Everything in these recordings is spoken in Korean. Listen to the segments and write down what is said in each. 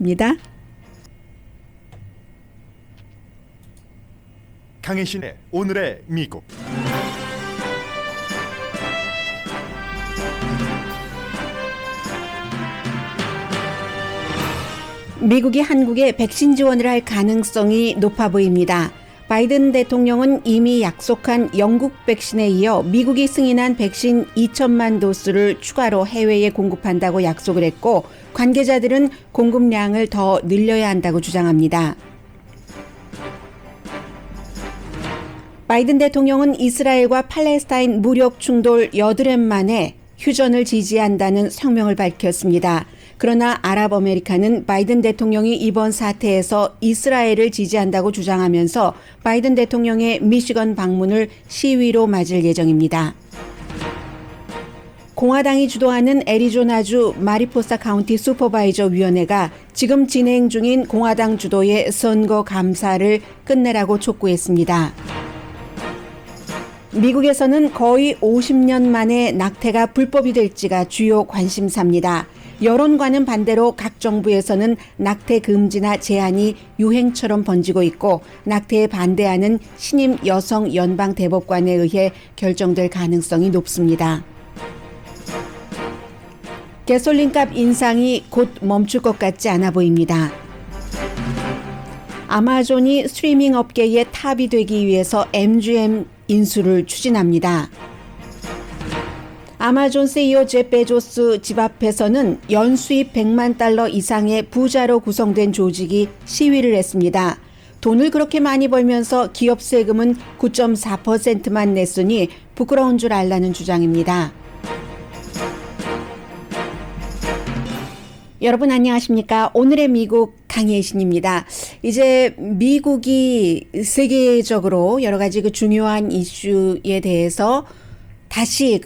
입니다. 강혜신의 오늘의 미국. 미국이 한국에 백신 지원을 할 가능성이 높아 보입니다. 바이든 대통령은 이미 약속한 영국 백신에 이어 미국이 승인한 백신 2천만 도수를 추가로 해외에 공급한다고 약속을 했고, 관계자들은 공급량을 더 늘려야 한다고 주장합니다. 바이든 대통령은 이스라엘과 팔레스타인 무력 충돌 8해 만에 휴전을 지지한다는 성명을 밝혔습니다. 그러나 아랍 아메리카는 바이든 대통령이 이번 사태에서 이스라엘을 지지한다고 주장하면서 바이든 대통령의 미시건 방문을 시위로 맞을 예정입니다. 공화당이 주도하는 애리조나주 마리포사 카운티 슈퍼바이저 위원회가 지금 진행 중인 공화당 주도의 선거 감사를 끝내라고 촉구했습니다. 미국에서는 거의 50년 만에 낙태가 불법이 될지가 주요 관심사입니다. 여론과는 반대로 각 정부에서는 낙태 금지나 제한이 유행처럼 번지고 있고, 낙태에 반대하는 신임 여성 연방 대법관에 의해 결정될 가능성이 높습니다. 가솔린값 인상이 곧 멈출 것 같지 않아 보입니다. 아마존이 스트리밍 업계의 탑이 되기 위해서 MGM 인수를 추진합니다. 아마존 CEO 제프 베조스 집 앞에서는 연수입 100만 달러 이상의 부자로 구성된 조직이 시위를 했습니다. 돈을 그렇게 많이 벌면서 기업 세금은 9.4%만 냈으니 부끄러운 줄 알라는 주장입니다. 여러분 안녕하십니까? 오늘의 미국 강혜신입니다. 이제 미국이 세계적으로 여러 가지 중요한 이슈에 대해서 다시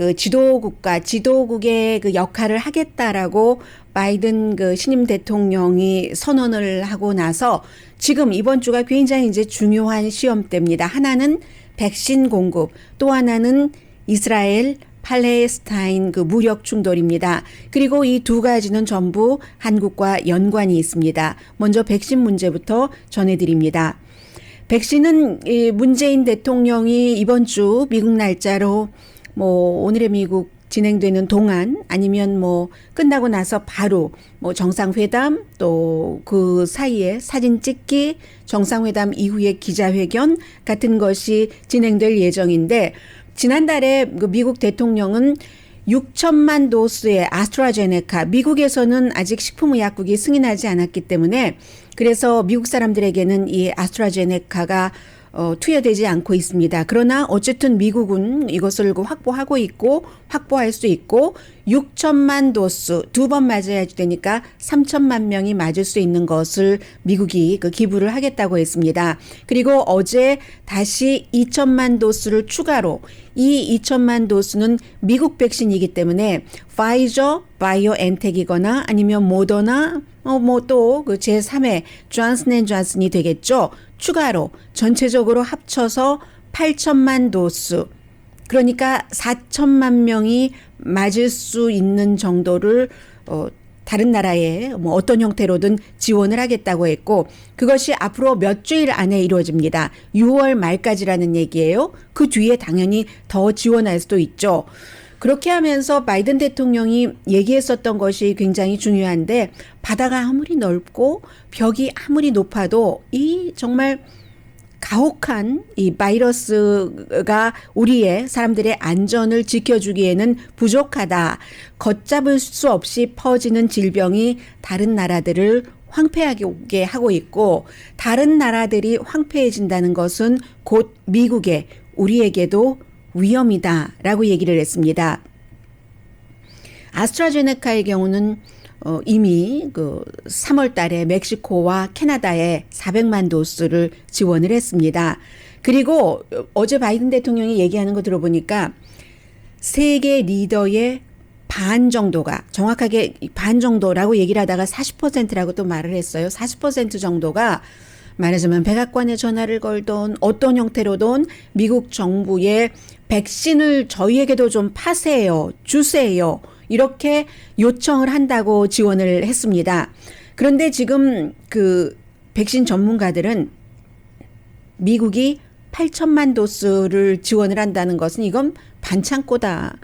지도국의 역할을 하겠다라고 바이든 신임 대통령이 선언을 하고 나서 지금 이번 주가 굉장히 이제 중요한 시험대입니다. 하나는 백신 공급, 또 하나는 이스라엘 팔레스타인 무력 충돌입니다. 그리고 이 두 가지는 전부 한국과 연관이 있습니다. 먼저 백신 문제부터 전해드립니다. 백신은 문재인 대통령이 이번 주 미국 날짜로 오늘의 미국 진행되는 동안 아니면 끝나고 나서 바로 정상회담, 또 그 사이에 사진 찍기, 정상회담 이후에 기자회견 같은 것이 진행될 예정인데, 지난달에 미국 대통령은 6천만 도수의 아스트라제네카, 미국에서는 아직 식품의약국이 승인하지 않았기 때문에 그래서 미국 사람들에게는 이 아스트라제네카가 투여되지 않고 있습니다. 그러나 어쨌든 미국은 이것을 확보하고 있고 확보할 수 있고 6천만 도수 2번 맞아야 되니까 3천만 명이 맞을 수 있는 것을 미국이 기부를 하겠다고 했습니다. 그리고 어제 다시 2천만 도수를 추가로, 이 2천만 도수는 미국 백신이기 때문에 파이저, 바이오엔텍이거나 아니면 모더나 또 제3의 존슨앤존슨이 되겠죠. 추가로 전체적으로 합쳐서 8천만 도수, 그러니까 4천만 명이 맞을 수 있는 정도를 다른 나라에 어떤 형태로든 지원을 하겠다고 했고, 그것이 앞으로 몇 주일 안에 이루어집니다. 6월 말까지라는 얘기예요. 그 뒤에 당연히 더 지원할 수도 있죠. 그렇게 하면서 바이든 대통령이 얘기했었던 것이 굉장히 중요한데, 바다가 아무리 넓고 벽이 아무리 높아도 이 정말 가혹한 이 바이러스가 우리의 사람들의 안전을 지켜주기에는 부족하다. 걷잡을 수 없이 퍼지는 질병이 다른 나라들을 황폐하게 하고 있고, 다른 나라들이 황폐해진다는 것은 곧 미국에, 우리에게도 위험이다라고 얘기를 했습니다. 아스트라제네카의 경우는 이미 3월 달에 멕시코와 캐나다에 400만 도수를 지원을 했습니다. 그리고 어제 바이든 대통령이 얘기하는 거 들어보니까 세계 리더의 반 정도가, 정확하게 반 정도라고 얘기를 하다가 40%라고 또 말을 했어요. 40% 정도가 말하자면 백악관에 전화를 걸던 어떤 형태로든 미국 정부에 백신을 저희에게도 좀 파세요, 주세요, 이렇게 요청을 한다고 지원을 했습니다. 그런데 지금 그 백신 전문가들은 미국이 8천만 도스를 지원을 한다는 것은 이건 반창고다.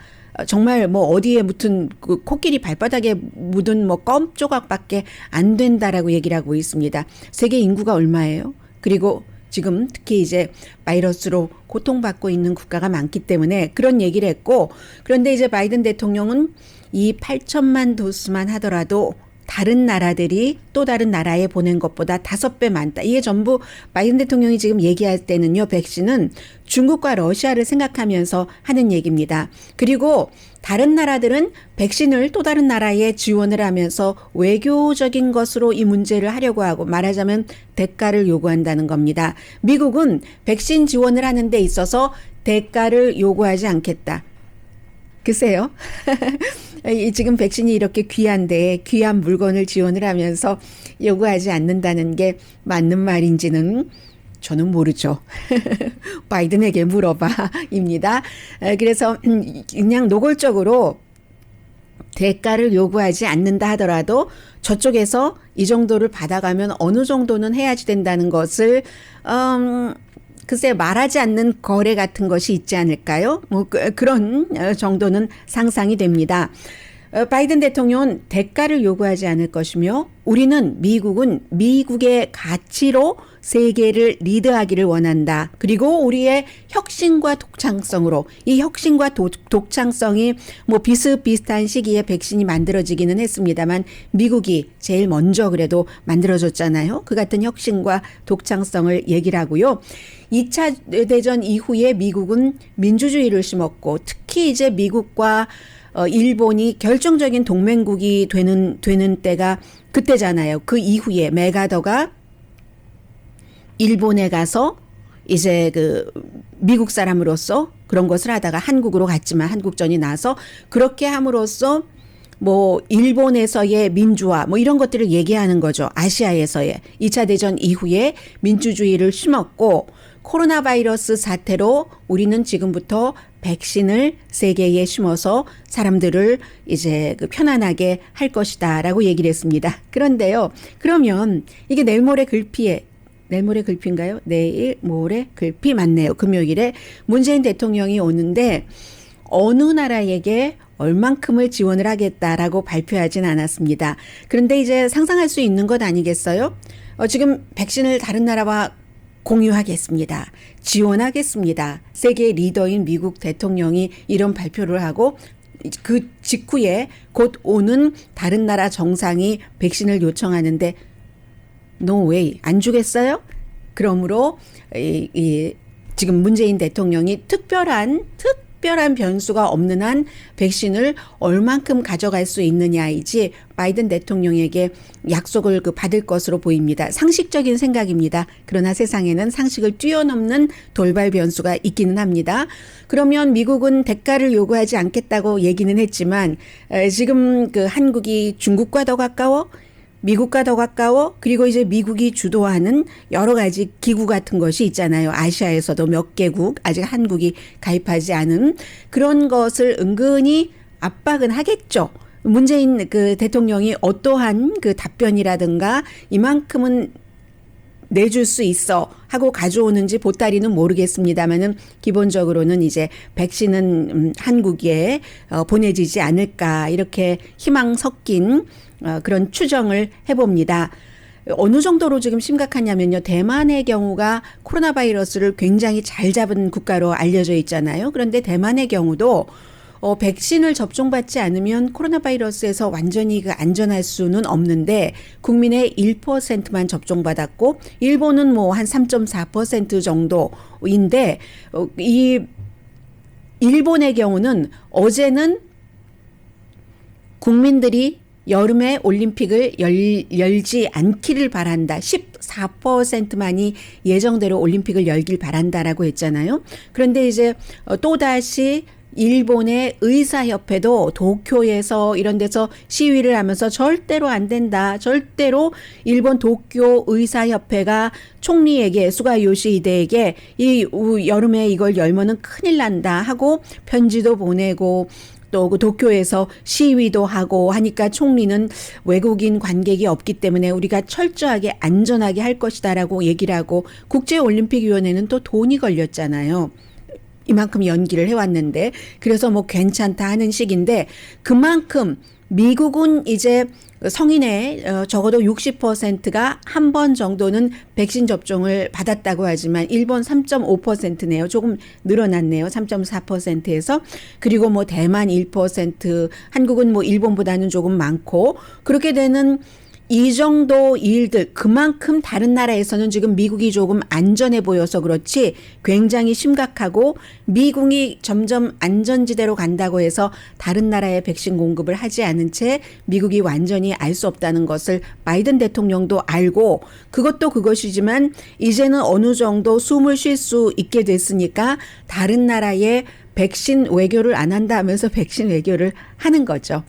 정말 뭐 어디에 묻은 그 코끼리 발바닥에 묻은 뭐 껌 조각밖에 안 된다라고 얘기를 하고 있습니다. 세계 인구가 얼마예요? 그리고 지금 특히 이제 바이러스로 고통받고 있는 국가가 많기 때문에 그런 얘기를 했고, 그런데 이제 바이든 대통령은 이 8천만 도스만 하더라도 다른 나라들이 또 다른 나라에 보낸 것보다 5배 많다. 이게 전부 바이든 대통령이 지금 얘기할 때는요, 백신은 중국과 러시아를 생각하면서 하는 얘기입니다. 그리고 다른 나라들은 백신을 또 다른 나라에 지원을 하면서 외교적인 것으로 이 문제를 하려고 하고, 말하자면 대가를 요구한다는 겁니다. 미국은 백신 지원을 하는 데 있어서 대가를 요구하지 않겠다. 글쎄요. 지금 백신이 이렇게 귀한데 귀한 물건을 지원을 하면서 요구하지 않는다는 게 맞는 말인지는 저는 모르죠. 바이든에게 물어봐입니다. 그래서 그냥 노골적으로 대가를 요구하지 않는다 하더라도 저쪽에서 이 정도를 받아가면 어느 정도는 해야지 된다는 것을 글쎄 말하지 않는 거래 같은 것이 있지 않을까요? 뭐 그런 정도는 상상이 됩니다. 바이든 대통령은 대가를 요구하지 않을 것이며, 우리는 미국은 미국의 가치로 세계를 리드하기를 원한다. 그리고 우리의 혁신과 독창성으로, 이 혁신과 독창성이 뭐 비슷비슷한 시기에 백신이 만들어지기는 했습니다만 미국이 제일 먼저 그래도 만들어졌잖아요. 그 같은 혁신과 독창성을 얘기를 하고요. 2차 대전 이후에 미국은 민주주의를 심었고, 특히 이제 미국과 일본이 결정적인 동맹국이 되는 때가 그때잖아요. 그 이후에 맥아더가 일본에 가서 이제 그 미국 사람으로서 그런 것을 하다가 한국으로 갔지만 한국전이 나서 그렇게 함으로써 뭐 일본에서의 민주화 뭐 이런 것들을 얘기하는 거죠. 아시아에서의 2차 대전 이후에 민주주의를 심었고, 코로나 바이러스 사태로 우리는 지금부터 백신을 세계에 심어서 사람들을 이제 그 편안하게 할 것이다라고 얘기를 했습니다. 그런데요, 그러면 이게 내일 모레 글피인가요? 내일 모레 글피 맞네요. 금요일에 문재인 대통령이 오는데 어느 나라에게 얼만큼을 지원을 하겠다라고 발표하진 않았습니다. 그런데 이제 상상할 수 있는 것 아니겠어요? 지금 백신을 다른 나라와 공유하겠습니다. 지원하겠습니다. 세계 리더인 미국 대통령이 이런 발표를 하고, 그 직후에 곧 오는 다른 나라 정상이 백신을 요청하는데 no way, 안 주겠어요? 그러므로 지금 문재인 대통령이 특별한 변수가 없는 한 백신을 얼만큼 가져갈 수 있느냐이지 바이든 대통령에게 약속을 받을 것으로 보입니다. 상식적인 생각입니다. 그러나 세상에는 상식을 뛰어넘는 돌발 변수가 있기는 합니다. 그러면 미국은 대가를 요구하지 않겠다고 얘기는 했지만 지금 그 한국이 중국과 더 가까워? 미국과 더 가까워? 그리고 이제 미국이 주도하는 여러 가지 기구 같은 것이 있잖아요. 아시아에서도 몇 개국, 아직 한국이 가입하지 않은 그런 것을 은근히 압박은 하겠죠. 문재인 그 대통령이 어떠한 그 답변이라든가 이만큼은 내줄 수 있어 하고 가져오는지 보따리는 모르겠습니다만은 기본적으로는 이제 백신은 한국에 보내지지 않을까, 이렇게 희망 섞인 그런 추정을 해봅니다. 어느 정도로 지금 심각하냐면요. 대만의 경우가 코로나 바이러스를 굉장히 잘 잡은 국가로 알려져 있잖아요. 그런데 대만의 경우도 백신을 접종받지 않으면 코로나 바이러스에서 완전히 안전할 수는 없는데 국민의 1%만 접종받았고, 일본은 뭐 한 3.4% 정도인데, 이 일본의 경우는 어제는 국민들이 여름에 올림픽을 열지 않기를 바란다. 14%만이 예정대로 올림픽을 열길 바란다라고 했잖아요. 그런데 이제 또다시 일본의 의사협회도 도쿄에서 이런 데서 시위를 하면서 절대로 안 된다. 절대로 일본 도쿄 의사협회가 총리에게, 수가 요시히데에게 이 여름에 이걸 열면은 큰일 난다 하고 편지도 보내고 또 그 도쿄에서 시위도 하고 하니까 총리는 외국인 관객이 없기 때문에 우리가 철저하게 안전하게 할 것이다라고 얘기를 하고 국제올림픽위원회는 또 돈이 걸렸잖아요. 이만큼 연기를 해왔는데 그래서 뭐 괜찮다 하는 식인데 그만큼 미국은 이제 성인의 적어도 60%가 한 번 정도는 백신 접종을 받았다고 하지만 일본 3.5%네요. 조금 늘어났네요. 3.4%에서. 그리고 뭐 대만 1%, 한국은 뭐 일본보다는 조금 많고 그렇게 되는 이 정도 일들 그만큼 다른 나라에서는 지금 미국이 조금 안전해 보여서 그렇지 굉장히 심각하고 미국이 점점 안전지대로 간다고 해서 다른 나라에 백신 공급을 하지 않은 채 미국이 완전히 알 수 없다는 것을 바이든 대통령도 알고 그것도 그것이지만 이제는 어느 정도 숨을 쉴 수 있게 됐으니까 다른 나라에 백신 외교를 안 한다 하면서 백신 외교를 하는 거죠.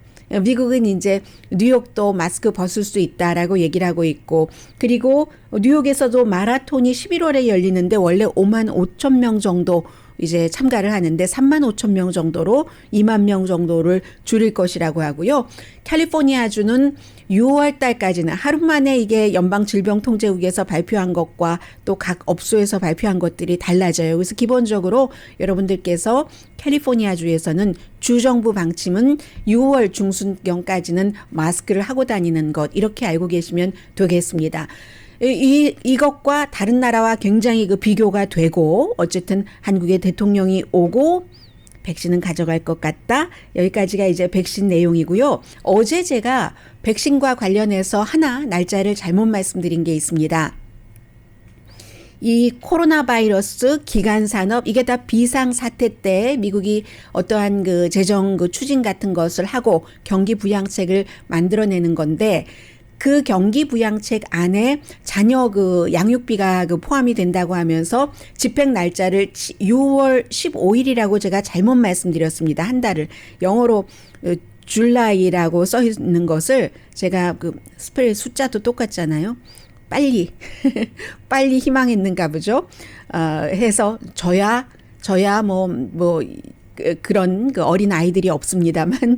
미국은 이제 뉴욕도 마스크 벗을 수 있다라고 얘기를 하고 있고 그리고 뉴욕에서도 마라톤이 11월에 열리는데 원래 5만 5천 명 정도 이제 참가를 하는데 3만 5천 명 정도로 2만 명 정도를 줄일 것이라고 하고요. 캘리포니아주는 6월 달까지는 하루 만에 이게 연방질병통제국에서 발표한 것과 또 각 업소에서 발표한 것들이 달라져요. 그래서 기본적으로 여러분들께서 캘리포니아주에서는 주정부 방침은 6월 중순경까지는 마스크를 하고 다니는 것 이렇게 알고 계시면 되겠습니다. 이것과 다른 나라와 굉장히 그 비교가 되고 어쨌든 한국의 대통령이 오고 백신은 가져갈 것 같다. 여기까지가 이제 백신 내용이고요. 어제 제가 백신과 관련해서 하나 날짜를 잘못 말씀드린 게 있습니다. 이 코로나 바이러스 기간 산업 이게 다 비상 사태 때 미국이 어떠한 그 재정 그 추진 같은 것을 하고 경기 부양책을 만들어내는 건데 그 경기 부양책 안에 자녀 그 양육비가 그 포함이 된다고 하면서 집행 날짜를 6월 15일이라고 제가 잘못 말씀드렸습니다. 한 달을 영어로 줄라이라고 써 있는 것을 제가 그 스펠 숫자도 똑같잖아요. 빨리 희망했는가 보죠. 해서 저야 그런 그 어린 아이들이 없습니다만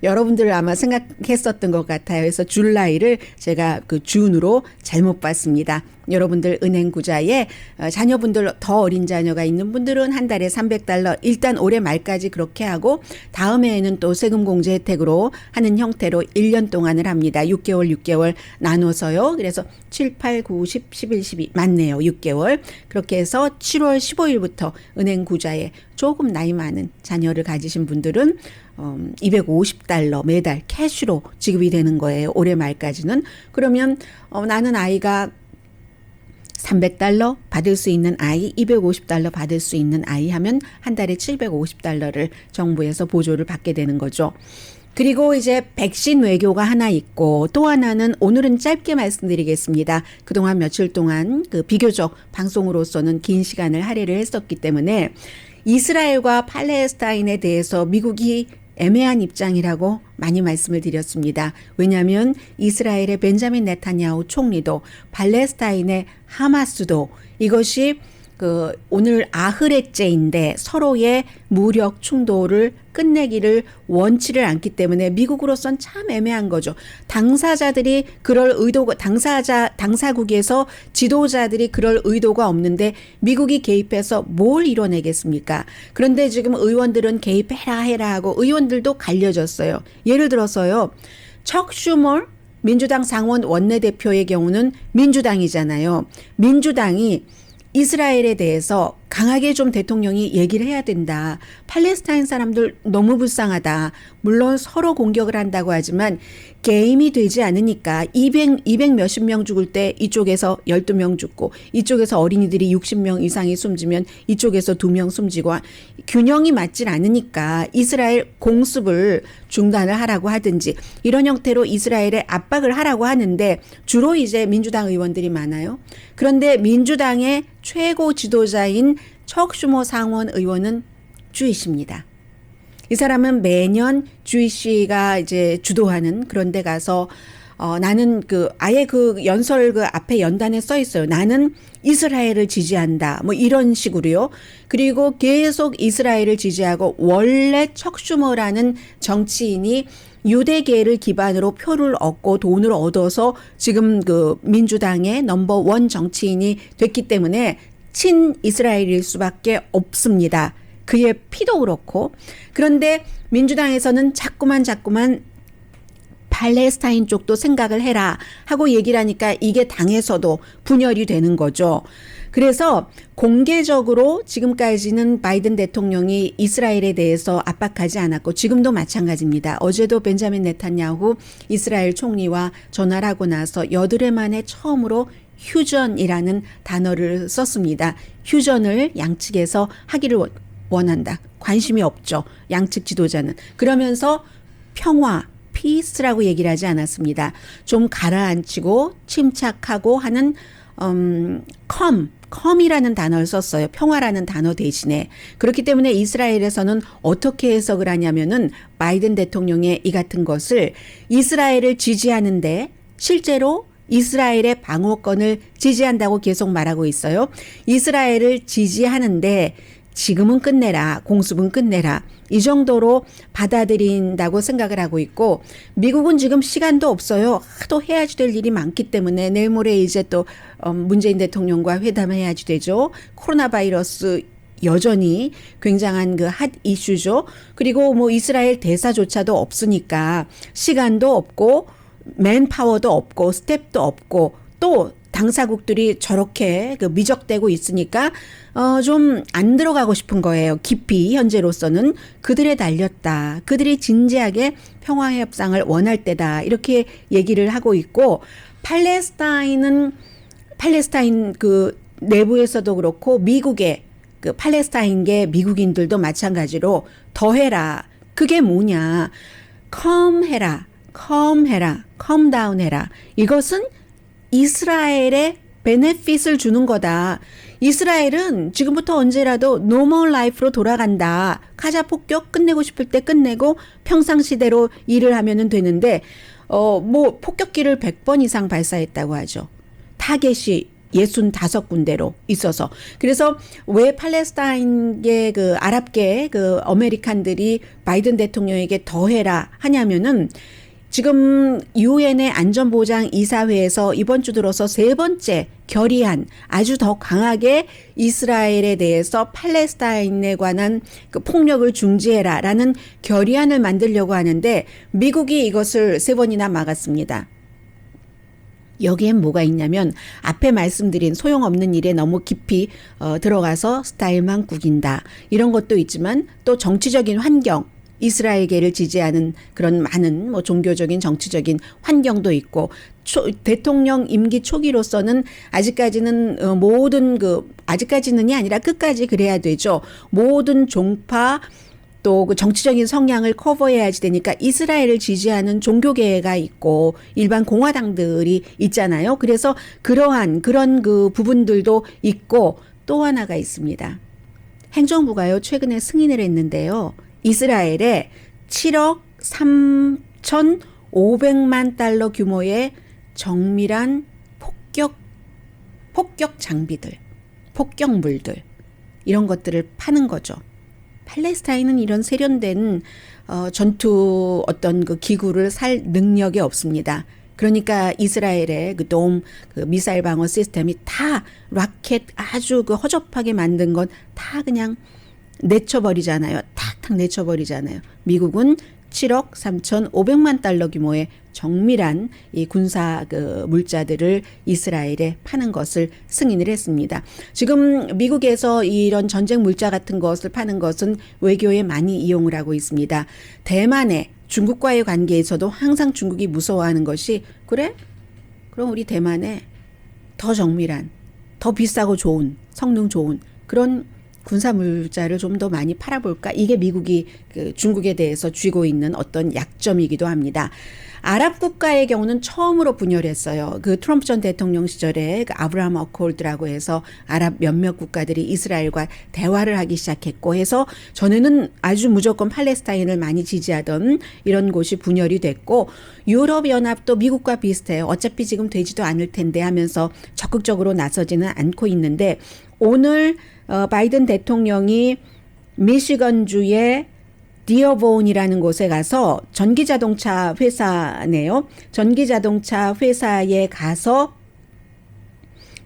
여러분들 아마 생각했었던 것 같아요. 그래서 줄라이를 제가 그 준으로 잘못 봤습니다. 여러분들 은행 구자에 자녀분들 더 어린 자녀가 있는 분들은 한 달에 $300 일단 올해 말까지 그렇게 하고 다음해에는 또 세금 공제 혜택으로 하는 형태로 1년 동안을 합니다. 6개월 나눠서요. 그래서 7, 8, 9, 10, 11, 12 맞네요. 6개월. 그렇게 해서 7월 15일부터 은행 구자에 조금 나이 많은 자녀를 가지신 분들은 $250 매달 캐시로 지급이 되는 거예요. 올해 말까지는. 그러면 나는 아이가 $300 받을 수 있는 아이, $250 받을 수 있는 아이 하면 한 달에 $750를 정부에서 보조를 받게 되는 거죠. 그리고 이제 백신 외교가 하나 있고 또 하나는 오늘은 짧게 말씀드리겠습니다. 그동안 며칠 동안 그 비교적 방송으로서는 긴 시간을 할애를 했었기 때문에 이스라엘과 팔레스타인에 대해서 미국이 애매한 입장이라고 많이 말씀을 드렸습니다. 왜냐하면 이스라엘의 벤자민 네타냐후 총리도 팔레스타인의 하마스도 이것이 그 오늘 아흐레째인데 서로의 무력 충돌을 끝내기를 원치를 않기 때문에 미국으로선 참 애매한 거죠. 당사자들이 그럴 의도가 당사국에서 지도자들이 그럴 의도가 없는데 미국이 개입해서 뭘 이뤄내겠습니까? 그런데 지금 의원들은 개입해라 하고 의원들도 갈려졌어요. 예를 들어서요. 척 슈머 민주당 상원 원내대표의 경우는 민주당이잖아요. 민주당이 이스라엘에 대해서 강하게 좀 대통령이 얘기를 해야 된다. 팔레스타인 사람들 너무 불쌍하다. 물론 서로 공격을 한다고 하지만 게임이 되지 않으니까 200 몇십 명 죽을 때 이쪽에서 12명 죽고 이쪽에서 어린이들이 60명 이상이 숨지면 이쪽에서 2명 숨지고 균형이 맞질 않으니까 이스라엘 공습을 중단을 하라고 하든지 이런 형태로 이스라엘에 압박을 하라고 하는데 주로 이제 민주당 의원들이 많아요. 그런데 민주당의 최고 지도자인 척 슈머 상원 의원은 주이시입니다. 이 사람은 매년 주이시가 이제 주도하는 그런 데 가서 나는 아예 연설 앞에 연단에 써 있어요. 나는 이스라엘을 지지한다. 뭐 이런 식으로요. 그리고 계속 이스라엘을 지지하고 원래 척 슈머라는 정치인이 유대계를 기반으로 표를 얻고 돈을 얻어서 지금 민주당의 넘버원 정치인이 됐기 때문에 친 이스라엘일 수밖에 없습니다. 그의 피도 그렇고. 그런데 민주당에서는 자꾸만 팔레스타인 쪽도 생각을 해라 하고 얘기를 하니까 이게 당에서도 분열이 되는 거죠. 그래서 공개적으로 지금까지는 바이든 대통령이 이스라엘에 대해서 압박하지 않았고 지금도 마찬가지입니다. 어제도 벤자민 네탄야후 이스라엘 총리와 전화를 하고 나서 여드레 만에 처음으로 휴전이라는 단어를 썼습니다. 휴전을 양측에서 하기를 원한다. 관심이 없죠. 양측 지도자는. 그러면서 평화, 피스라고 얘기를 하지 않았습니다. 좀 가라앉히고 침착하고 하는 컴이라는 단어를 썼어요. 평화라는 단어 대신에. 그렇기 때문에 이스라엘에서는 어떻게 해석을 하냐면은 바이든 대통령의 이 같은 것을 이스라엘을 지지하는데 실제로 이스라엘의 방어권을 지지한다고 계속 말하고 있어요. 이스라엘을 지지하는데 지금은 끝내라. 공습은 끝내라. 이 정도로 받아들인다고 생각을 하고 있고 미국은 지금 시간도 없어요. 하도 해야지 될 일이 많기 때문에 내일 모레 이제 또 문재인 대통령과 회담해야지 되죠. 코로나 바이러스 여전히 굉장한 핫 이슈죠. 그리고 뭐 이스라엘 대사조차도 없으니까 시간도 없고 맨파워도 없고 스텝도 없고 또 당사국들이 저렇게 미적대고 있으니까 좀 안 들어가고 싶은 거예요. 깊이 현재로서는 그들에 달렸다. 그들이 진지하게 평화 협상을 원할 때다. 이렇게 얘기를 하고 있고 팔레스타인 내부에서도 그렇고 미국의 팔레스타인계 미국인들도 마찬가지로 더해라. 그게 뭐냐? 컴해라. 컴다운 해라. 이것은 이스라엘에 베네핏을 주는 거다. 이스라엘은 지금부터 언제라도 노멀 라이프로 돌아간다. 가자 폭격 끝내고 싶을 때 끝내고 평상시대로 일을 하면은 되는데 뭐 폭격기를 100번 이상 발사했다고 하죠. 타겟이 65군데로 있어서. 그래서 왜 팔레스타인계 아랍계 아메리칸들이 바이든 대통령에게 더해라 하냐면은 지금 유엔의 안전보장이사회에서 이번 주 들어서 3번째 결의안 아주 더 강하게 이스라엘에 대해서 팔레스타인에 관한 폭력을 중지해라라는 결의안을 만들려고 하는데 미국이 이것을 3번이나 막았습니다. 여기엔 뭐가 있냐면 앞에 말씀드린 소용없는 일에 너무 깊이 들어가서 스타일만 구긴다. 이런 것도 있지만 또 정치적인 환경 이스라엘계를 지지하는 그런 많은 종교적인 정치적인 환경도 있고 대통령 임기 초기로서는 아직까지는 아직까지는이 아니라 끝까지 그래야 되죠. 모든 종파 또 정치적인 성향을 커버해야지 되니까 이스라엘을 지지하는 종교계가 있고 일반 공화당들이 있잖아요. 그래서 그런 부분들도 있고 또 하나가 있습니다. 행정부가요 최근에 승인을 했는데요. 이스라엘에 7억 3,500만 달러 규모의 정밀한 폭격 장비들, 폭격물들 이런 것들을 파는 거죠. 팔레스타인은 이런 세련된 전투 어떤 기구를 살 능력이 없습니다. 그러니까 이스라엘의 돔 미사일 방어 시스템이 다 라켓 아주 허접하게 만든 건 다 그냥 내쳐버리잖아요. 탁탁 내쳐버리잖아요. 미국은 7억 3,500만 달러 규모의 정밀한 이 군사 물자들을 이스라엘에 파는 것을 승인을 했습니다. 지금 미국에서 이런 전쟁 물자 같은 것을 파는 것은 외교에 많이 이용을 하고 있습니다. 대만의 중국과의 관계에서도 항상 중국이 무서워하는 것이 그래? 그럼 우리 대만에 더 정밀한, 더 비싸고 좋은, 성능 좋은 그런 군사 물자를 좀 더 많이 팔아볼까? 이게 미국이 그 중국에 대해서 쥐고 있는 어떤 약점이기도 합니다. 아랍 국가의 경우는 처음으로 분열했어요. 그 트럼프 전 대통령 시절에 그 아브라함 어콜드라고 해서 아랍 몇몇 국가들이 이스라엘과 대화를 하기 시작했고 해서 전에는 아주 무조건 팔레스타인을 많이 지지하던 이런 곳이 분열이 됐고, 유럽연합도 미국과 비슷해요. 어차피 지금 되지도 않을 텐데 하면서 적극적으로 나서지는 않고 있는데, 오늘 바이든 대통령이 미시건주의 디어본이라는 곳에 가서 전기자동차 회사네요. 전기자동차 회사에 가서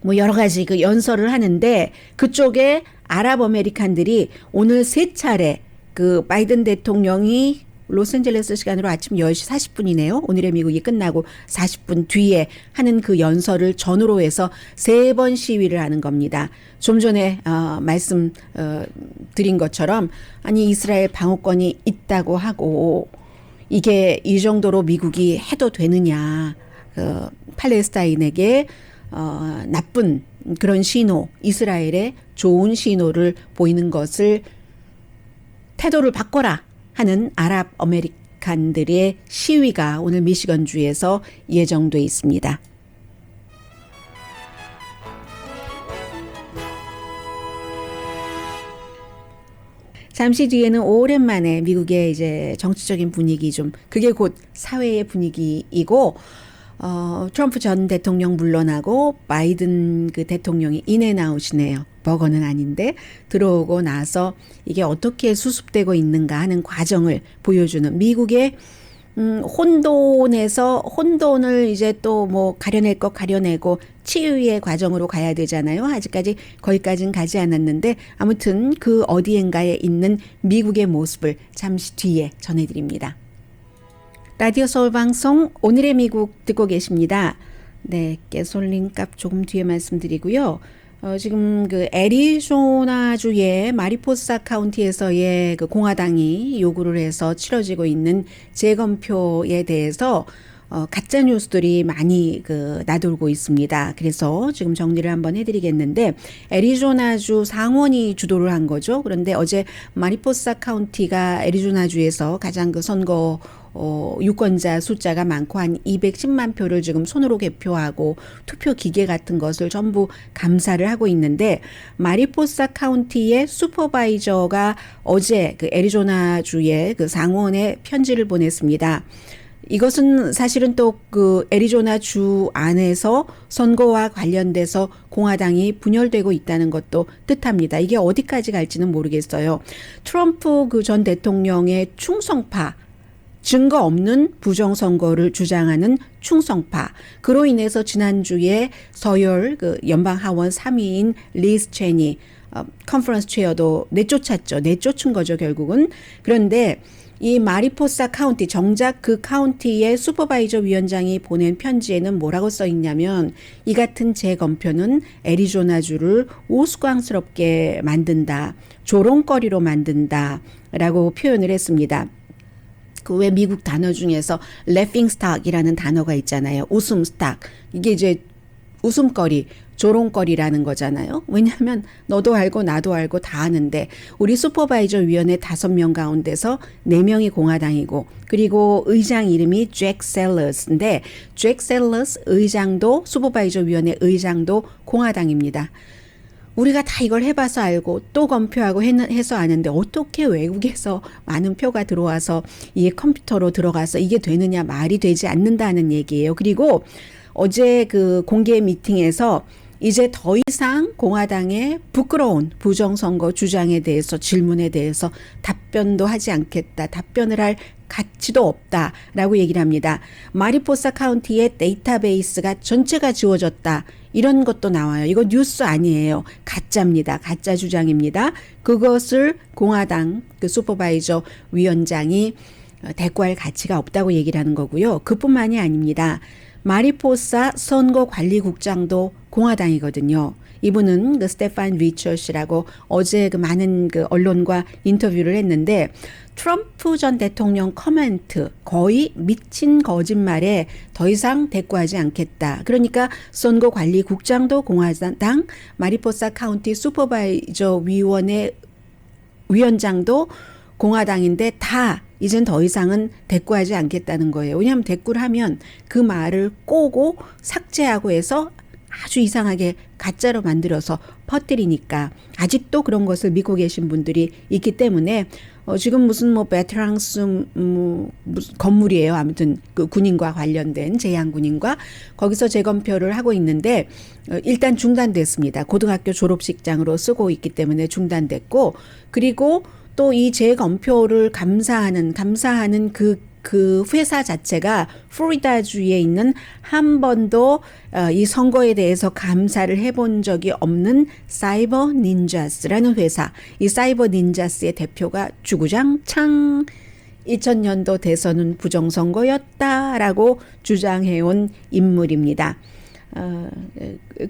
뭐 여러 가지 그 연설을 하는데, 그쪽에 아랍 아메리칸들이 오늘 3차례 그 바이든 대통령이 로스앤젤레스 시간으로 아침 10시 40분이네요. 오늘의 미국이 끝나고 40분 뒤에 하는 그 연설을 전후로 해서 3번 시위를 하는 겁니다. 좀 전에 말씀 드린 것처럼, 아니 이스라엘 방어권이 있다고 하고 이게 이 정도로 미국이 해도 되느냐, 팔레스타인에게 나쁜 그런 신호, 이스라엘의 좋은 신호를 보이는 것을, 태도를 바꿔라 하는 아랍 아메리칸들의 시위가 오늘 미시건주에서 예정돼 있습니다. 잠시 뒤에는 오랜만에 미국의 이제 정치적인 분위기 좀, 그게 곧 사회의 분위기이고, 트럼프 전 대통령 물러나고 바이든 그 대통령이 인앤아웃이네요. 버거는 아닌데 들어오고 나서 이게 어떻게 수습되고 있는가 하는 과정을 보여주는 미국의 혼돈을 이제 또 뭐 가려낼 것 가려내고 치유의 과정으로 가야 되잖아요. 아직까지 거기까지는 가지 않았는데, 아무튼 그 어디엔가에 있는 미국의 모습을 잠시 뒤에 전해드립니다. 라디오 서울 방송 오늘의 미국 듣고 계십니다. 네, 가솔린 값 조금 뒤에 말씀드리고요. 지금 그 애리조나주의 마리포사 카운티에서의 그 공화당이 요구를 해서 치러지고 있는 재검표에 대해서 가짜 뉴스들이 많이 그 나돌고 있습니다. 그래서 지금 정리를 한번 해드리겠는데, 애리조나주 상원이 주도를 한 거죠. 그런데 어제 마리포사 카운티가 애리조나주에서 가장 그 선거 유권자 숫자가 많고 한 210만 표를 지금 손으로 개표하고 투표 기계 같은 것을 전부 감사를 하고 있는데, 마리포사 카운티의 슈퍼바이저가 어제 그 애리조나주의 그 상원에 편지를 보냈습니다. 이것은 사실은 또 그 애리조나 주 안에서 선거와 관련돼서 공화당이 분열되고 있다는 것도 뜻합니다. 이게 어디까지 갈지는 모르겠어요. 트럼프 그 전 대통령의 충성파, 증거 없는 부정선거를 주장하는 충성파, 그로 인해서 지난주에 서열 그 연방 하원 3위인 리즈 체니 컨퍼런스 체어도 내쫓았죠. 내쫓은 거죠, 결국은. 그런데 이 마리포사 카운티, 정작 그 카운티의 슈퍼바이저 위원장이 보낸 편지에는 뭐라고 써 있냐면, 이 같은 재검표는 애리조나주를 우스꽝스럽게 만든다, 조롱거리로 만든다 라고 표현을 했습니다. 그 왜 미국 단어 중에서 laughing stock이라는 단어가 있잖아요. 웃음 스탁. 이게 이제 웃음거리, 조롱거리라는 거잖아요. 왜냐하면 너도 알고 나도 알고 다 아는데, 우리 슈퍼바이저 위원회 5명 가운데서 4명이 공화당이고, 그리고 의장 이름이 잭 셀러스인데, 잭 셀러스 의장도, 슈퍼바이저 위원회 의장도 공화당입니다. 우리가 다 이걸 해봐서 알고 또 검표하고 해서 아는데, 어떻게 외국에서 많은 표가 들어와서 이게 컴퓨터로 들어가서 이게 되느냐, 말이 되지 않는다는 얘기예요. 그리고 어제 그 공개 미팅에서 이제 더 이상 공화당의 부끄러운 부정선거 주장에 대해서, 질문에 대해서 답변도 하지 않겠다, 답변을 할 가치도 없다라고 얘기를 합니다. 마리포사 카운티의 데이터베이스가 전체가 지워졌다, 이런 것도 나와요. 이거 뉴스 아니에요. 가짜입니다. 가짜 주장입니다. 그것을 공화당 그 슈퍼바이저 위원장이 대꾸할 가치가 없다고 얘기를 하는 거고요. 그뿐만이 아닙니다. 마리포사 선거관리국장도 공화당이거든요. 이분은 그 스테판 위처시라고 어제 그 많은 그 언론과 인터뷰를 했는데 트럼프 전 대통령 커멘트 거의 미친 거짓말에 더 이상 대꾸하지 않겠다. 그러니까 선거관리국장도 공화당, 마리포사 카운티 슈퍼바이저 위원회 위원장도 공화당인데 다 이젠 더 이상은 대꾸하지 않겠다는 거예요. 왜냐하면 대꾸를 하면 그 말을 꼬고 삭제하고 해서 아주 이상하게 가짜로 만들어서 퍼뜨리니까 아직도 그런 것을 믿고 계신 분들이 있기 때문에 지금 무슨 뭐 베테랑스 무슨 건물이에요. 아무튼 그 군인과 관련된 제향군인과 거기서 재검표를 하고 있는데 일단 중단됐습니다. 고등학교 졸업식장으로 쓰고 있기 때문에 중단됐고 그리고 또 이 재검표를 감사하는 그 회사 자체가 플로리다주에 있는 한 번도 이 선거에 대해서 감사를 해본 적이 없는 사이버 닌자스라는 회사. 이 사이버 닌자스의 대표가 주구장창 2000년도 대선은 부정선거였다라고 주장해온 인물입니다.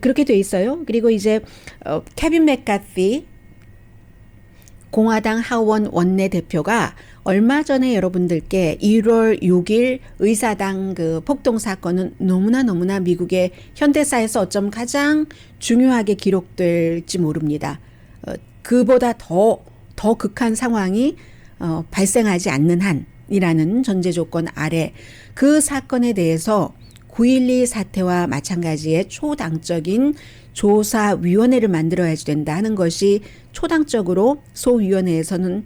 그렇게 돼 있어요. 그리고 이제 케빈 맥카티 공화당 하원 원내대표가 얼마 전에 여러분들께 1월 6일 의사당 그 폭동 사건은 너무나 미국의 현대사에서 어쩜 가장 중요하게 기록될지 모릅니다. 그보다 더 극한 상황이 발생하지 않는 한이라는 전제 조건 아래 그 사건에 대해서 9.12 사태와 마찬가지의 초당적인 조사위원회를 만들어야지 된다 하는 것이 초당적으로 소위원회에서는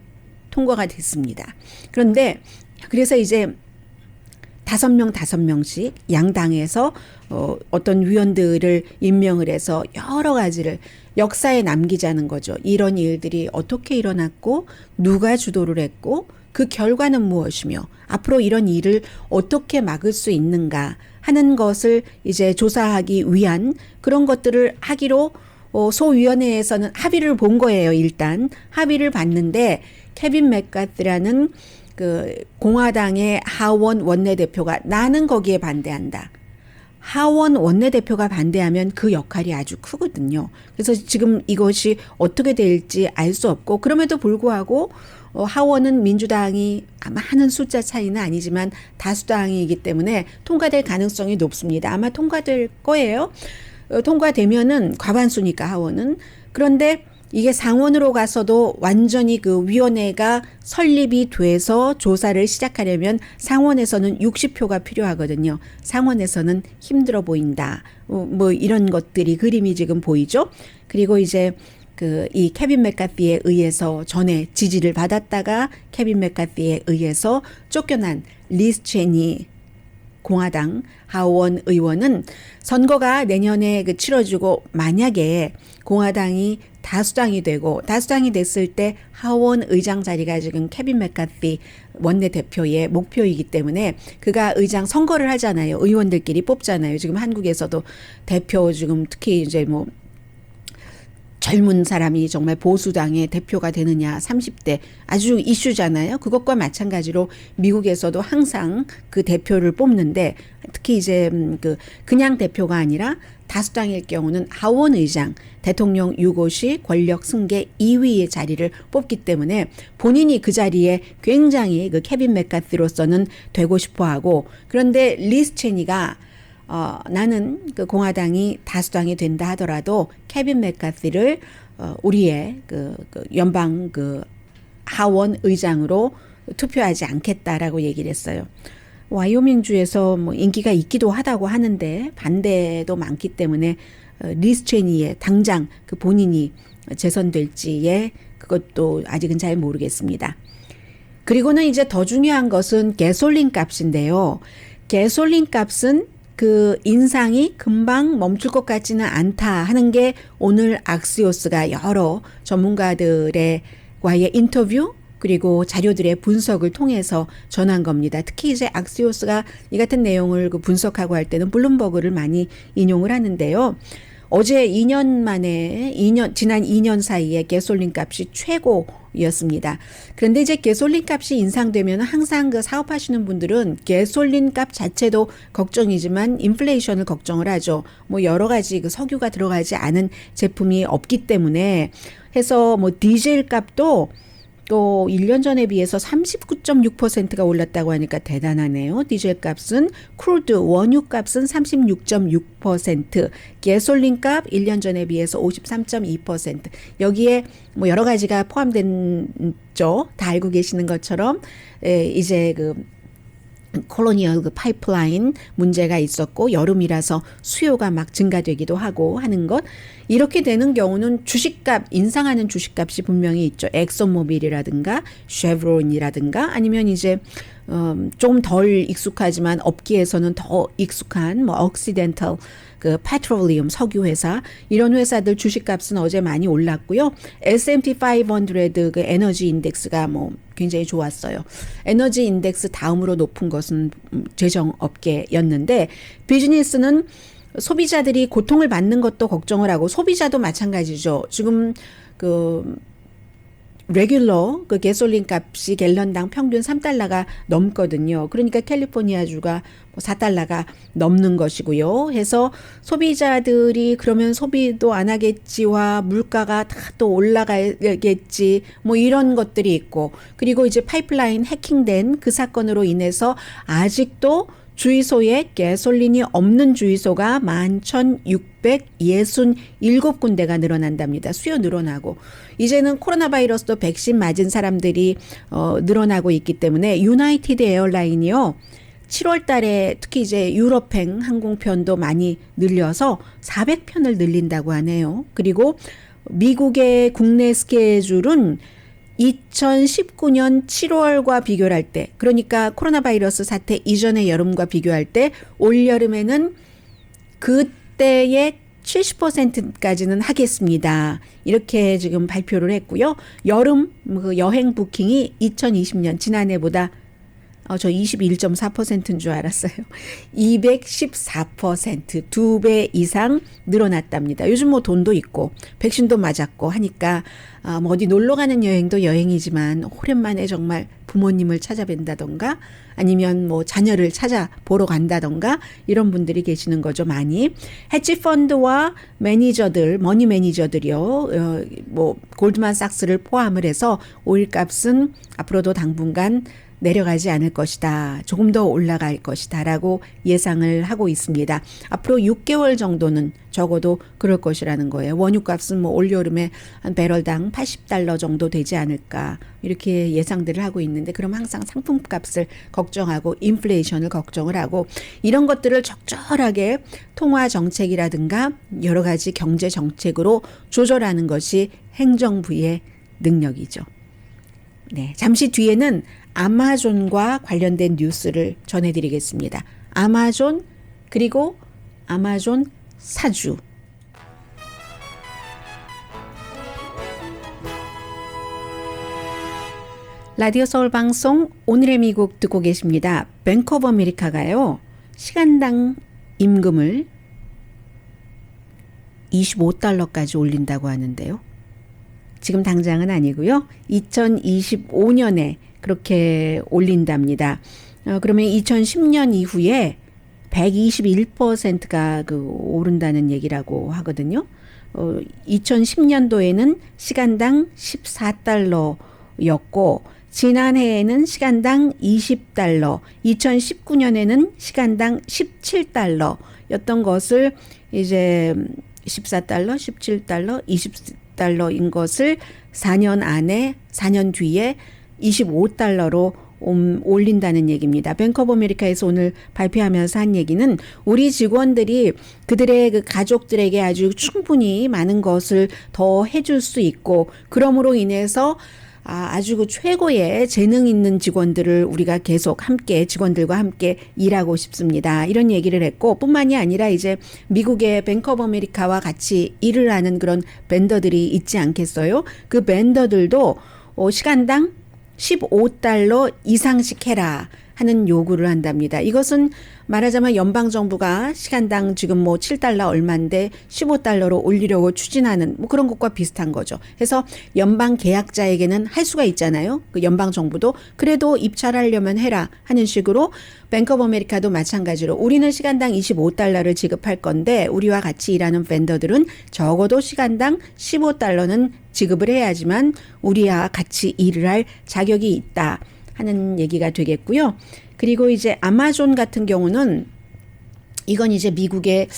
통과가 됐습니다. 그런데 그래서 이제 5명씩 양당에서 어떤 위원들을 임명을 해서 여러 가지를 역사에 남기자는 거죠. 이런 일들이 어떻게 일어났고 누가 주도를 했고 그 결과는 무엇이며 앞으로 이런 일을 어떻게 막을 수 있는가 하는 것을 이제 조사하기 위한 그런 것들을 하기로 소위원회에서는 합의를 본 거예요. 일단 합의를 봤는데 케빈 맥카티라는 그 공화당의 하원 원내대표가 나는 거기에 반대한다. 하원 원내대표가 반대하면 그 역할이 아주 크거든요. 그래서 지금 이것이 어떻게 될지 알 수 없고 그럼에도 불구하고 하원은 민주당이 많은 숫자 차이는 아니지만 다수당이기 때문에 통과될 가능성이 높습니다. 아마 통과될 거예요. 통과되면은 과반수니까 하원은. 그런데 이게 상원으로 가서도 완전히 그 위원회가 설립이 돼서 조사를 시작하려면 상원에서는 60표가 필요하거든요. 상원에서는 힘들어 보인다. 뭐 이런 것들이 그림이 지금 보이죠. 그리고 이제 이 케빈 맥카티에 의해서 전에 지지를 받았다가 케빈 맥카티에 의해서 쫓겨난 리스 체니 공화당 하원 의원은 선거가 내년에 치러지고 만약에 공화당이 다수당이 되고 다수당이 됐을 때 하원 의장 자리가 지금 케빈 맥카티 원내대표의 목표이기 때문에 그가 의장 선거를 하잖아요. 의원들끼리 뽑잖아요. 지금 한국에서도 대표 지금 특히 이제 뭐 젊은 사람이 정말 보수당의 대표가 되느냐 30대 아주 이슈잖아요. 그것과 마찬가지로 미국에서도 항상 그 대표를 뽑는데 특히 이제 그냥 대표가 아니라 다수당일 경우는 하원 의장 대통령 유고시 권력 승계 2위의 자리를 뽑기 때문에 본인이 그 자리에 굉장히 그 케빈 맥카티로서는 되고 싶어하고 그런데 리스 체니가 나는 그 공화당이 다수당이 된다 하더라도 케빈 맥카티를 우리의 그 연방 하원 의장으로 투표하지 않겠다라고 얘기를 했어요. 와이오밍주에서 뭐 인기가 있기도 하다고 하는데 반대도 많기 때문에 리스 체니의 당장 그 본인이 재선될지에 그것도 아직은 잘 모르겠습니다. 그리고는 이제 더 중요한 것은 가솔린 값인데요. 가솔린 값은 그 인상이 금방 멈출 것 같지는 않다 하는 게 오늘 악시오스가 여러 전문가들과의 인터뷰 그리고 자료들의 분석을 통해서 전한 겁니다. 특히 이제 악시오스가 이 같은 내용을 분석하고 할 때는 블룸버그를 많이 인용을 하는데요. 어제 2년 만에 지난 2년 사이에 가솔린 값이 최고였습니다. 그런데 이제 가솔린 값이 인상되면 항상 그 사업하시는 분들은 가솔린 값 자체도 걱정이지만 인플레이션을 걱정을 하죠. 뭐 여러 가지 그 석유가 들어가지 않은 제품이 없기 때문에 해서 뭐 디젤 값도 또 1년 전에 비해서 39.6%가 올랐다고 하니까 대단하네요. 디젤 값은 크루드 원유 값은 36.6%, 가솔린 값 1년 전에 비해서 53.2%. 여기에 뭐 여러 가지가 포함된죠. 다 알고 계시는 것처럼 이제 그 콜로니얼 그 파이프라인 문제가 있었고 여름이라서 수요가 막 증가되기도 하고 하는 것. 이렇게 되는 경우는 주식값 인상하는 주식값이 분명히 있죠. 엑소모빌이라든가 쉐브론이라든가 아니면 이제 좀 덜 익숙하지만 업계에서는 더 익숙한 뭐 옥시덴탈 그 페트롤리움 석유 회사 이런 회사들 주식값은 어제 많이 올랐고요. S&P 500 그 에너지 인덱스가 뭐 굉장히 좋았어요. 에너지 인덱스 다음으로 높은 것은 제정업계였는데 비즈니스는 소비자들이 고통을 받는 것도 걱정을 하고 소비자도 마찬가지죠. 지금 그 레귤러 그 가솔린 값이 갤런당 평균 3달러가 넘거든요. 그러니까 캘리포니아주가 뭐 4달러가 넘는 것이고요. 해서 소비자들이 그러면 소비도 안 하겠지와 물가가 다 또 올라가겠지 뭐 이런 것들이 있고 그리고 이제 파이프라인 해킹된 그 사건으로 인해서 아직도 주유소에 가솔린이 없는 주유소가 11,667군데가 늘어난답니다. 수요 늘어나고 이제는 코로나 바이러스도 백신 맞은 사람들이 늘어나고 있기 때문에 유나이티드 에어라인이요. 7월 달에 특히 이제 유럽행 항공편도 많이 늘려서 400편을 늘린다고 하네요. 그리고 미국의 국내 스케줄은 2019년 7월과 비교를 할 때, 그러니까 코로나 바이러스 사태 이전의 여름과 비교할 때 올여름에는 그때의 70%까지는 하겠습니다. 이렇게 지금 발표를 했고요. 여름 그 여행 부킹이 2020년 지난해보다 저 21.4%인 줄 알았어요. 214% 2배 이상 늘어났답니다. 요즘 뭐 돈도 있고 백신도 맞았고 하니까 뭐 어디 놀러 가는 여행도 여행이지만 오랜만에 정말 부모님을 찾아뵌다던가 아니면 뭐 자녀를 찾아보러 간다던가 이런 분들이 계시는 거죠. 많이. 헤지 펀드와 매니저들, 머니 매니저들이요. 뭐 골드만삭스를 포함을 해서 오일값은 앞으로도 당분간 내려가지 않을 것이다. 조금 더 올라갈 것이다. 라고 예상을 하고 있습니다. 앞으로 6개월 정도는 적어도 그럴 것이라는 거예요. 원유값은 뭐 올여름에 한 배럴당 80달러 정도 되지 않을까. 이렇게 예상들을 하고 있는데 그럼 항상 상품값을 걱정하고 인플레이션을 걱정을 하고 이런 것들을 적절하게 통화 정책이라든가 여러 가지 경제 정책으로 조절하는 것이 행정부의 능력이죠. 네, 잠시 뒤에는 아마존과 관련된 뉴스를 전해드리겠습니다. 아마존 그리고 아마존 사주. 라디오 서울 방송 오늘의 미국 듣고 계십니다. 뱅크 오브 아메리카가요. 시간당 임금을 25달러까지 올린다고 하는데요. 지금 당장은 아니고요. 2025년에 그렇게 올린답니다. 그러면 2010년 이후에 121%가 오른다는 얘기라고 하거든요. 2010년도에는 시간당 14달러였고 지난해에는 시간당 20달러, 2019년에는 시간당 17달러였던 것을 이제 14달러, 17달러, 20달러인 것을 4년 안에 4년 뒤에 25달러로 올린다는 얘기입니다. 뱅크 오브 아메리카에서 오늘 발표하면서 한 얘기는 우리 직원들이 그들의 그 가족들에게 아주 충분히 많은 것을 더 해줄 수 있고 그러므로 인해서 아주 그 최고의 재능 있는 직원들을 우리가 계속 함께 직원들과 함께 일하고 싶습니다. 이런 얘기를 했고 뿐만이 아니라 이제 미국의 뱅크 오브 아메리카와 같이 일을 하는 그런 벤더들이 있지 않겠어요? 그 벤더들도 시간당 15달러 이상씩 해라 하는 요구를 한답니다. 이것은 말하자면 연방정부가 시간당 지금 뭐 7달러 얼마인데 15달러로 올리려고 추진하는 뭐 그런 것과 비슷한 거죠. 그래서 연방 계약자에게는 할 수가 있잖아요. 그 연방정부도 그래도 입찰하려면 해라 하는 식으로 뱅크 오브 아메리카도 마찬가지로 우리는 시간당 25달러를 지급할 건데 우리와 같이 일하는 벤더들은 적어도 시간당 15달러는 지급을 해야지만 우리와 같이 일을 할 자격이 있다 하는 얘기가 되겠고요. 그리고 이제 아마존 같은 경우는 이건 이제 미국의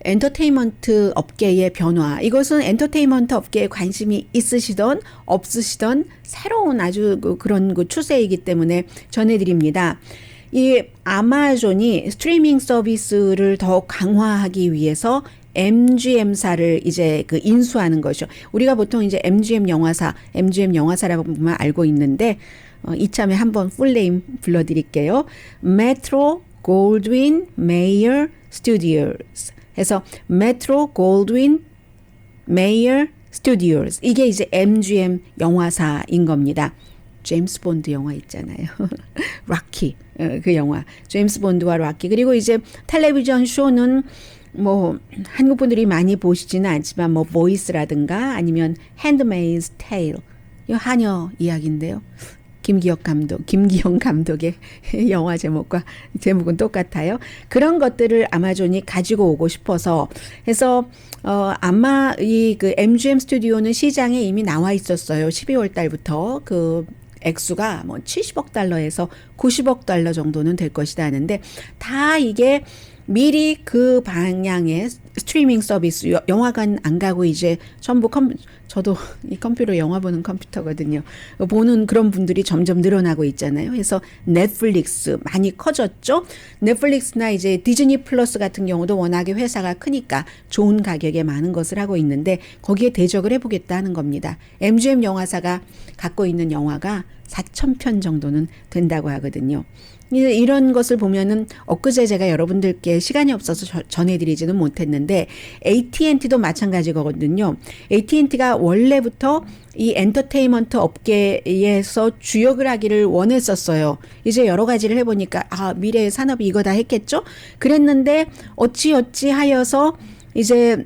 엔터테인먼트 업계의 변화. 이것은 엔터테인먼트 업계에 관심이 있으시던 없으시던 새로운 아주 그런 추세이기 때문에 전해드립니다. 이 아마존이 스트리밍 서비스를 더 강화하기 위해서 MGM사를 이제 그 인수하는 것이죠. 우리가 보통 이제 MGM 영화사라고 보면 알고 있는데 이참에 한번 풀네임 불러드릴게요. 메트로 골드윈 메이어 스튜디오스 해서 메트로 골드윈 메이어 스튜디오스 이게 이제 MGM 영화사인 겁니다. 제임스 본드 영화 있잖아요. 락키 그 영화 제임스 본드와 락키 그리고 이제 텔레비전 쇼는 뭐 한국 분들이 많이 보시지는 않지만 뭐 보이스라든가 아니면 핸드메이드's 테일 이 한여 이야기인데요. 김기영 감독의 영화 제목은 똑같아요. 그런 것들을 아마존이 가지고 오고 싶어서 해서 아마 이 그 MGM 스튜디오는 시장에 이미 나와 있었어요. 12월 달부터 그 액수가 뭐 70억 달러에서 90억 달러 정도는 될 것이다 하는데 다 이게 미리 그 방향의 스트리밍 서비스 영화관 안 가고 이제 전부 저도 이 컴퓨터 영화 보는 컴퓨터거든요. 보는 그런 분들이 점점 늘어나고 있잖아요. 그래서 넷플릭스 많이 커졌죠. 넷플릭스나 이제 디즈니 플러스 같은 경우도 워낙에 회사가 크니까 좋은 가격에 많은 것을 하고 있는데 거기에 대적을 해보겠다 하는 겁니다. MGM 영화사가 갖고 있는 영화가 4,000편 정도는 된다고 하거든요. 이런 것을 보면은 엊그제 제가 여러분들께 시간이 없어서 전해드리지는 못했는데 AT&T도 마찬가지거든요. AT&T가 원래부터 이 엔터테인먼트 업계에서 주역을 하기를 원했었어요. 이제 여러 가지를 해보니까 미래의 산업이 이거다 했겠죠? 그랬는데 어찌어찌 하여서 이제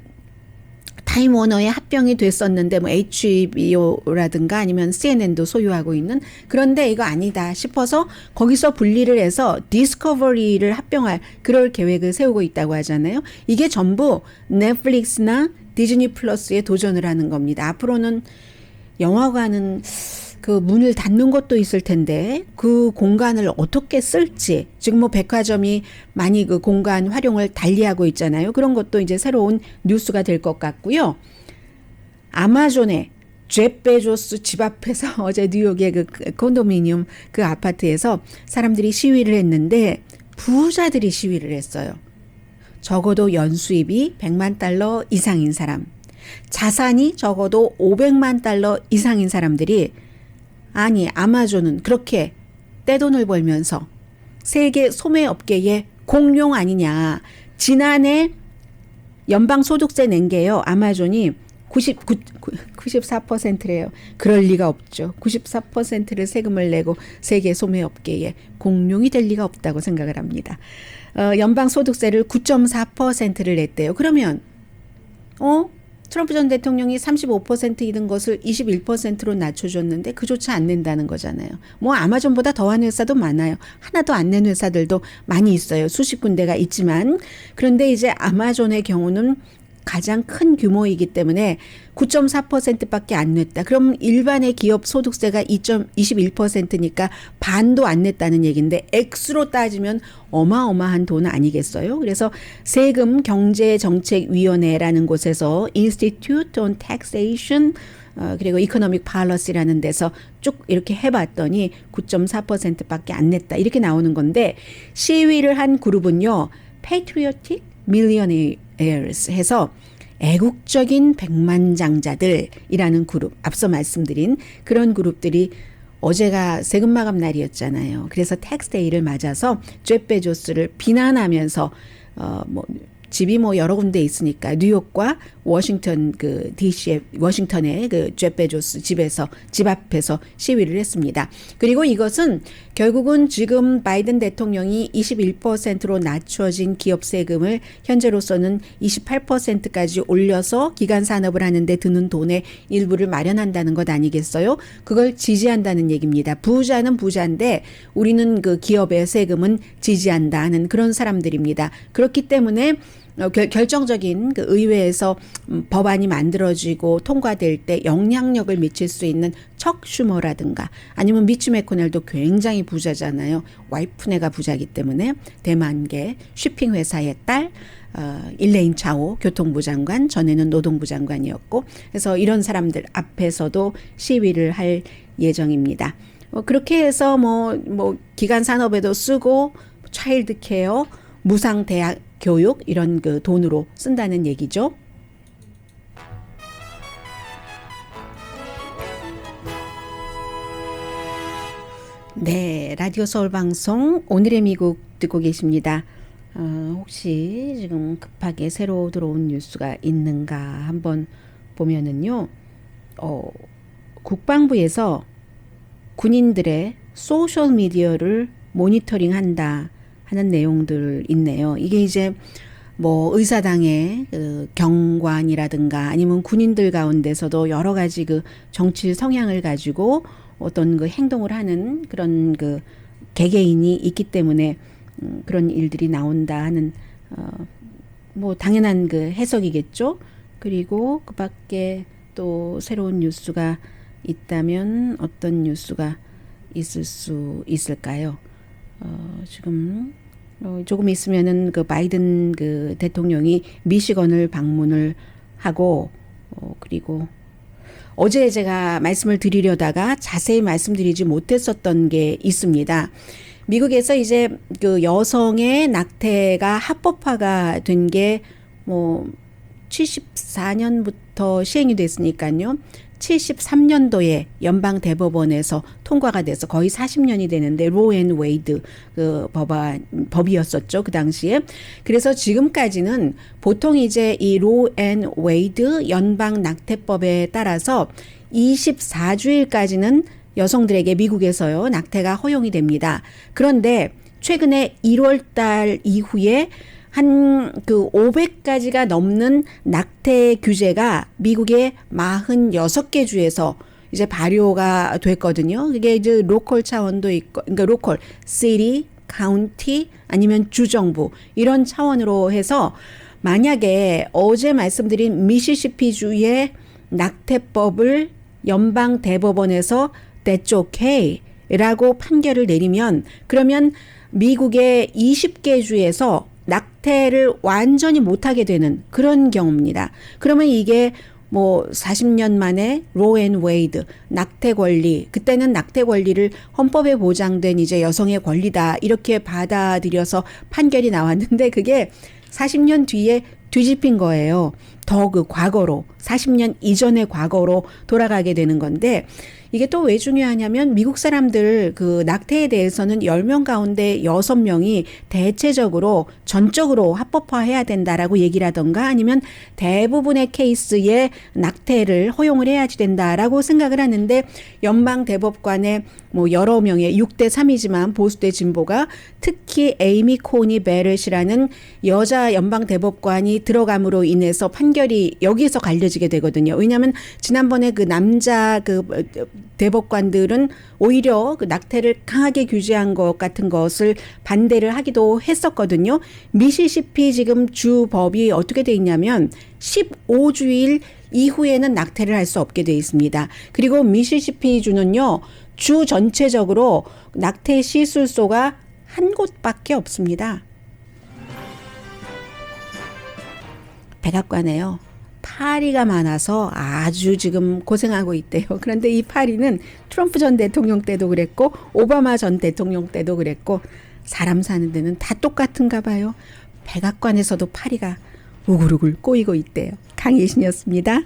타임워너에 합병이 됐었는데 뭐 HBO라든가 아니면 CNN도 소유하고 있는 그런데 이거 아니다 싶어서 거기서 분리를 해서 디스커버리를 합병할 그럴 계획을 세우고 있다고 하잖아요. 이게 전부 넷플릭스나 디즈니 플러스에 도전을 하는 겁니다. 앞으로는 영화관은 그 문을 닫는 것도 있을 텐데 그 공간을 어떻게 쓸지 지금 뭐 백화점이 많이 그 공간 활용을 달리하고 있잖아요. 그런 것도 이제 새로운 뉴스가 될 것 같고요. 아마존의 제프 베조스 집 앞에서 어제 뉴욕의 그 콘도미니엄 그 아파트에서 사람들이 시위를 했는데 부자들이 시위를 했어요. 적어도 연수입이 100만 달러 이상인 사람, 자산이 적어도 500만 달러 이상인 사람들이 아니 아마존은 그렇게 떼돈을 벌면서 세계 소매업계의 공룡 아니냐. 지난해 연방소득세 낸 게요. 아마존이 94%래요. 그럴 리가 없죠. 94%를 세금을 내고 세계 소매업계의 공룡이 될 리가 없다고 생각을 합니다. 연방소득세를 9.4%를 냈대요. 그러면 트럼프 전 대통령이 35% 이던 것을 21%로 낮춰줬는데 그조차 안 낸다는 거잖아요. 뭐 아마존보다 더한 회사도 많아요. 하나도 안 낸 회사들도 많이 있어요. 수십 군데가 있지만 그런데 이제 아마존의 경우는 가장 큰 규모이기 때문에 9.4%밖에 안 냈다. 그럼 일반의 기업 소득세가 2.21%니까 반도 안 냈다는 얘기인데 액수로 따지면 어마어마한 돈 아니겠어요? 그래서 세금 경제정책위원회라는 곳에서 Institute on Taxation 그리고 Economic Policy라는 데서 쭉 이렇게 해봤더니 9.4%밖에 안 냈다. 이렇게 나오는 건데 시위를 한 그룹은요. Patriotic Millionaires 해서 애국적인 백만장자들이라는 그룹, 앞서 말씀드린 그런 그룹들이 어제가 세금 마감 날이었잖아요. 그래서 텍스데이를 맞아서 제프 베조스를 비난하면서 뭐 집이 뭐 여러 군데 있으니까 뉴욕과 워싱턴 그 DC의 워싱턴의 그 제프 베조스 집 앞에서 시위를 했습니다. 그리고 이것은 결국은 지금 바이든 대통령이 21%로 낮춰진 기업 세금을 현재로서는 28%까지 올려서 기간 산업을 하는데 드는 돈의 일부를 마련한다는 것 아니겠어요? 그걸 지지한다는 얘기입니다. 부자는 부자인데 우리는 그 기업의 세금은 지지한다 하는 그런 사람들입니다. 그렇기 때문에 결정적인 그 의회에서 법안이 만들어지고 통과될 때 영향력을 미칠 수 있는 척 슈머라든가 아니면 미치 매코넬도 굉장히 부자잖아요. 와이프네가 부자이기 때문에 대만계 쇼핑 회사의 딸 일레인 차오 교통부 장관, 전에는 노동부 장관이었고, 그래서 이런 사람들 앞에서도 시위를 할 예정입니다. 그렇게 해서 뭐 기간 산업에도 쓰고 차일드 케어, 무상 대학 교육 이런 그 돈으로 쓴다는 얘기죠. 네, 라디오 서울 방송 오늘의 미국 듣고 계십니다. 혹시 지금 급하게 새로 들어온 뉴스가 있는가 한번 보면은요, 국방부에서 군인들의 소셜 미디어를 모니터링한다 하는 내용들 있네요. 이게 이제 뭐 의사당의 그 경관이라든가 아니면 군인들 가운데서도 여러 가지 그 정치 성향을 가지고 어떤 그 행동을 하는 그런 그 개개인이 있기 때문에 그런 일들이 나온다 하는 뭐 당연한 그 해석이겠죠. 그리고 그 밖에 또 새로운 뉴스가 있다면 어떤 뉴스가 있을 수 있을까요? 지금 조금 있으면은 그 바이든 그 대통령이 미시건을 방문을 하고 그리고 어제 제가 말씀을 드리려다가 자세히 말씀드리지 못했었던 게 있습니다. 미국에서 이제 그 여성의 낙태가 합법화가 된 게 뭐 74년부터 시행이 됐으니까요. 73년도에 연방 대법원에서 통과가 돼서 거의 40년이 되는데 로 앤 웨이드 그 법이었었죠. 그 당시에. 그래서 지금까지는 보통 이제 이 로 앤 웨이드 연방 낙태법에 따라서 24주일까지는 여성들에게 미국에서요. 낙태가 허용이 됩니다. 그런데 최근에 1월 달 이후에 한 그 500가지가 넘는 낙태 규제가 미국의 46개 주에서 이제 발효가 됐거든요. 이게 이제 로컬 차원도 있고, 그러니까 로컬, 시티, 카운티 아니면 주정부 이런 차원으로 해서 만약에 어제 말씀드린 미시시피 주의 낙태법을 연방 대법원에서 That's okay라고 판결을 내리면 그러면 미국의 20개 주에서 낙태를 완전히 못하게 되는 그런 경우입니다. 그러면 이게 뭐 40년 만에 로 앤 웨이드 낙태 권리, 그때는 낙태 권리를 헌법에 보장된 이제 여성의 권리다 이렇게 받아들여서 판결이 나왔는데 그게 40년 뒤에 뒤집힌 거예요. 더 그 과거로 40년 이전의 과거로 돌아가게 되는 건데 이게 또 왜 중요하냐면 미국 사람들 그 낙태에 대해서는 10명 가운데 6명이 대체적으로 전적으로 합법화해야 된다라고 얘기를 하던가 아니면 대부분의 케이스에 낙태를 허용을 해야지 된다라고 생각을 하는데 연방 대법관의 뭐 여러 명의 6대 3이지만 보수대 진보가 특히 에이미 코니 베렛이라는 여자 연방 대법관이 들어감으로 인해서 판결이 여기에서 갈려지게 되거든요. 왜냐하면 지난번에 그 남자 그 대법관들은 오히려 그 낙태를 강하게 규제한 것 같은 것을 반대를 하기도 했었거든요. 미시시피 지금 주 법이 어떻게 돼 있냐면 15주일 이후에는 낙태를 할 수 없게 돼 있습니다. 그리고 미시시피 주는요. 주 전체적으로 낙태 시술소가 한 곳밖에 없습니다. 백악관에요. 파리가 많아서 아주 지금 고생하고 있대요. 그런데 이 파리는 트럼프 전 대통령 때도 그랬고 오바마 전 대통령 때도 그랬고 사람 사는 데는 다 똑같은가 봐요. 백악관에서도 파리가 우글우글 꼬이고 있대요. 강예신이었습니다.